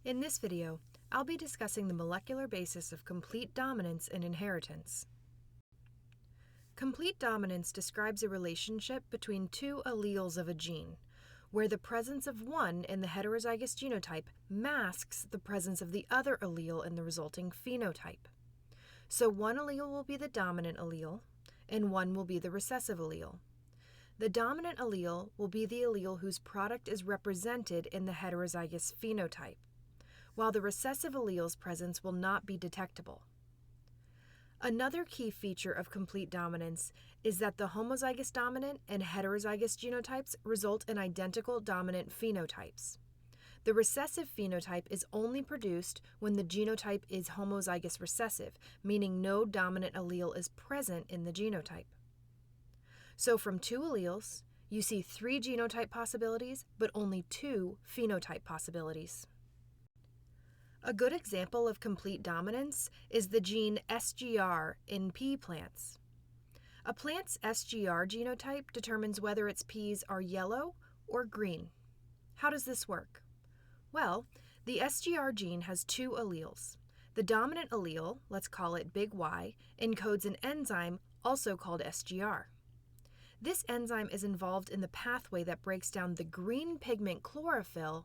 In this video, I'll be discussing the molecular basis of complete dominance in inheritance. Complete dominance describes a relationship between two alleles of a gene, where the presence of one in the heterozygous genotype masks the presence of the other allele in the resulting phenotype. So one allele will be the dominant allele, and one will be the recessive allele. The dominant allele will be the allele whose product is represented in the heterozygous phenotype, while the recessive allele's presence will not be detectable. Another key feature of complete dominance is that the homozygous dominant and heterozygous genotypes result in identical dominant phenotypes. The recessive phenotype is only produced when the genotype is homozygous recessive, meaning no dominant allele is present in the genotype. So from two alleles, you see 3 genotype possibilities, but only 2 phenotype possibilities. A good example of complete dominance is the gene SGR in pea plants. A plant's SGR genotype determines whether its peas are yellow or green. How does this work? Well, the SGR gene has 2 alleles. The dominant allele, let's call it big Y, encodes an enzyme also called SGR. This enzyme is involved in the pathway that breaks down the green pigment chlorophyll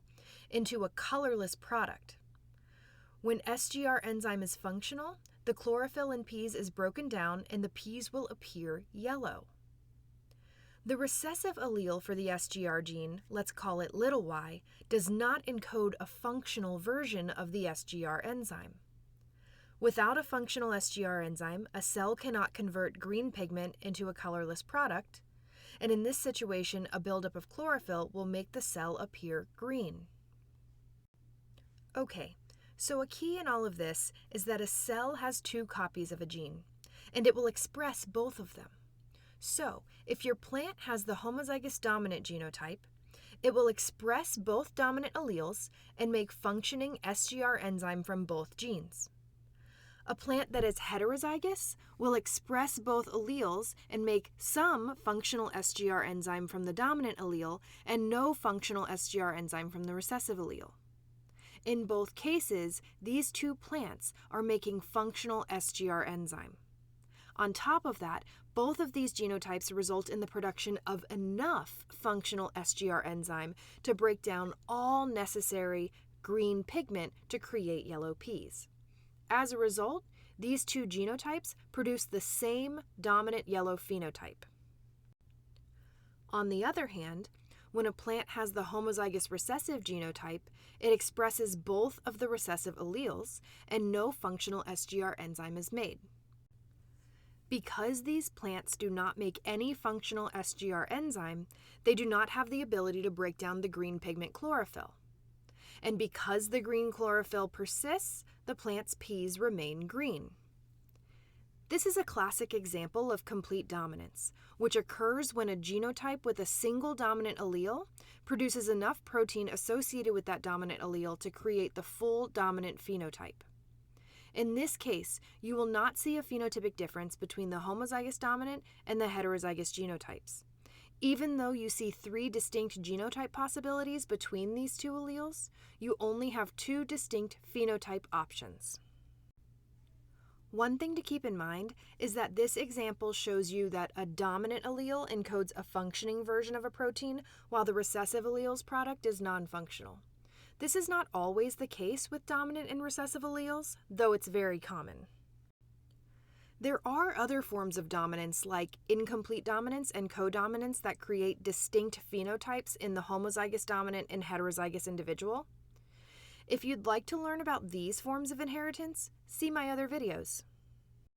into a colorless product. When SGR enzyme is functional, the chlorophyll in peas is broken down and the peas will appear yellow. The recessive allele for the SGR gene, let's call it little y, does not encode a functional version of the SGR enzyme. Without a functional SGR enzyme, a cell cannot convert green pigment into a colorless product, and in this situation, a buildup of chlorophyll will make the cell appear green. Okay. So a key in all of this is that a cell has 2 copies of a gene, and it will express both of them. So if your plant has the homozygous dominant genotype, it will express both dominant alleles and make functioning SGR enzyme from both genes. A plant that is heterozygous will express both alleles and make some functional SGR enzyme from the dominant allele and no functional SGR enzyme from the recessive allele. In both cases, these 2 plants are making functional SGR enzyme. On top of that, both of these genotypes result in the production of enough functional SGR enzyme to break down all necessary green pigment to create yellow peas. As a result, these 2 genotypes produce the same dominant yellow phenotype. On the other hand, when a plant has the homozygous recessive genotype, it expresses both of the recessive alleles and no functional SGR enzyme is made. Because these plants do not make any functional SGR enzyme, they do not have the ability to break down the green pigment chlorophyll. And because the green chlorophyll persists, the plant's peas remain green. This is a classic example of complete dominance, which occurs when a genotype with a single dominant allele produces enough protein associated with that dominant allele to create the full dominant phenotype. In this case, you will not see a phenotypic difference between the homozygous dominant and the heterozygous genotypes. Even though you see 3 distinct genotype possibilities between these 2 alleles, you only have 2 distinct phenotype options. One thing to keep in mind is that this example shows you that a dominant allele encodes a functioning version of a protein, while the recessive allele's product is non-functional. This is not always the case with dominant and recessive alleles, though it's very common. There are other forms of dominance like incomplete dominance and codominance that create distinct phenotypes in the homozygous dominant and heterozygous individual. If you'd like to learn about these forms of inheritance, see my other videos.